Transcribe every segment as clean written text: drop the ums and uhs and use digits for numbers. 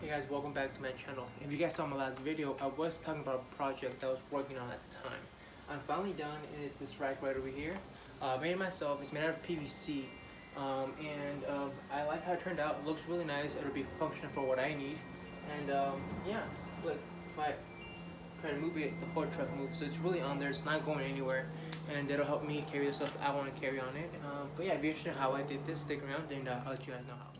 Hey guys, welcome back to my channel. If you guys saw my last video, I was talking about a project that I was working on at the time. I'm finally done, and it's this rack right over here. Made it myself. It's made out of PVC, I like how it turned out. It looks really nice. It'll be functional for what I need, and yeah. Look, if I try to move it, the whole truck moves, so it's really on there. It's not going anywhere, and it'll help me carry the stuff I want to carry on it. But yeah, if you're interested in how I did this, stick around, and I'll let you guys know how.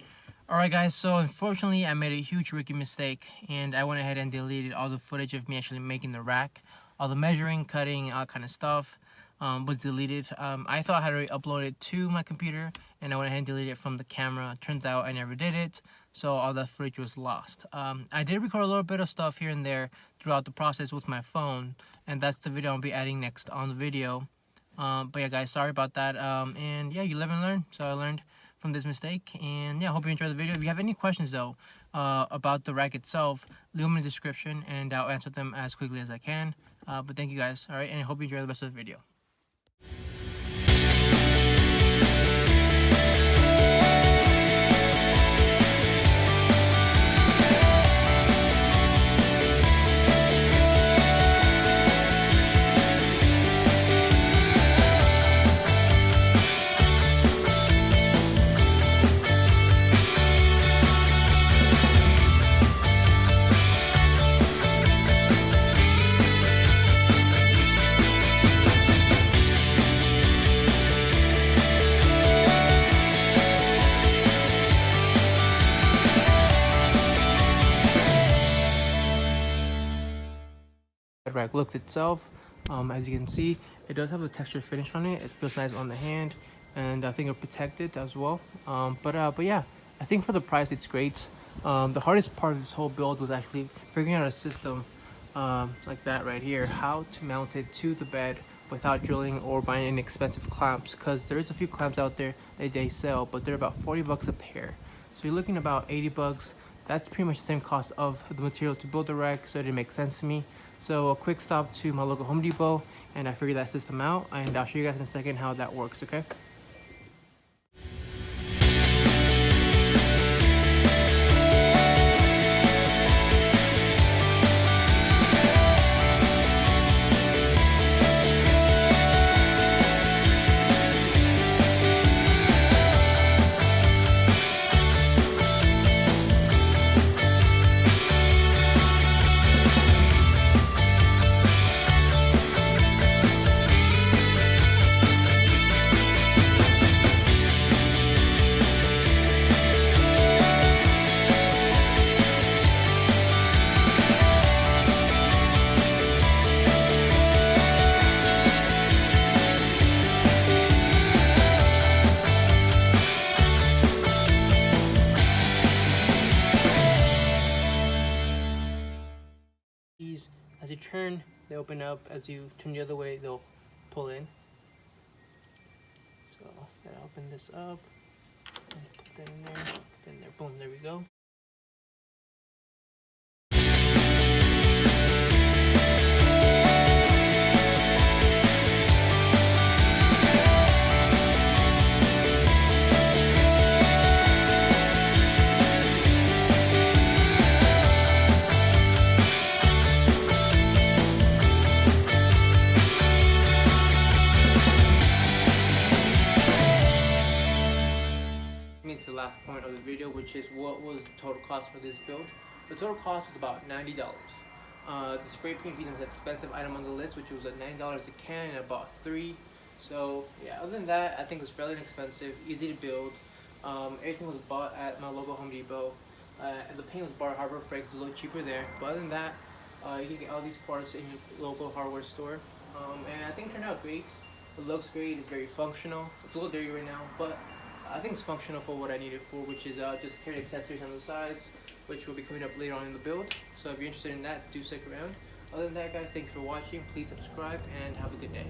Alright guys, so unfortunately I made a huge rookie mistake, and I went ahead and deleted all the footage of me actually making the rack. All the measuring, cutting, all kind of stuff was deleted. I thought I had already uploaded it to my computer, and I went ahead and deleted it from the camera. Turns out I never did it, so all that footage was lost. I did record a little bit of stuff here and there throughout the process with my phone, and that's the video I'll be adding next on the video. But yeah guys, sorry about that. And yeah, you live and learn, so I learned from this mistake, and yeah, I hope you enjoyed the video. If you have any questions though about the rack itself, leave them in the description and I'll answer them as quickly as I can. But thank you guys, all right, and I hope you enjoy the rest of the video. Rack looks itself, as you can see, it does have a textured finish on it. It feels nice on the hand, and I think it'll protect it as well. But yeah, I think for the price it's great. The hardest part of this whole build was actually figuring out a system like that right here, how to mount it to the bed without drilling or buying inexpensive clamps, because there's a few clamps out there that they sell, but they're about 40 bucks a pair, so you're looking about 80 bucks. That's pretty much the same cost of the material to build the rack, so it didn't make sense to me. So a quick stop to my local Home Depot, and I figured that system out, and I'll show you guys in a second how that works, okay? As you turn, they open up. As you turn the other way, they'll pull in. So gotta open this up and put that in there, put that in there. Boom, there we go. To the last point of the video, which is what was the total cost for this build. The total cost was about $90. The spray paint being the most expensive item on the list, which was at $9 a can, and I bought 3. So yeah, other than that, I think it was fairly inexpensive, easy to build. Everything was bought at my local Home Depot, and the paint was bought at Harbor Freight. It's a little cheaper there. But other than that, you can get all these parts in your local hardware store, and I think it turned out great. It looks great. It's very functional. It's a little dirty right now, but I think it's functional for what I need it for, which is just carry accessories on the sides, which will be coming up later on in the build. So if you're interested in that, do stick around. Other than that guys, thanks for watching. Please subscribe and have a good day.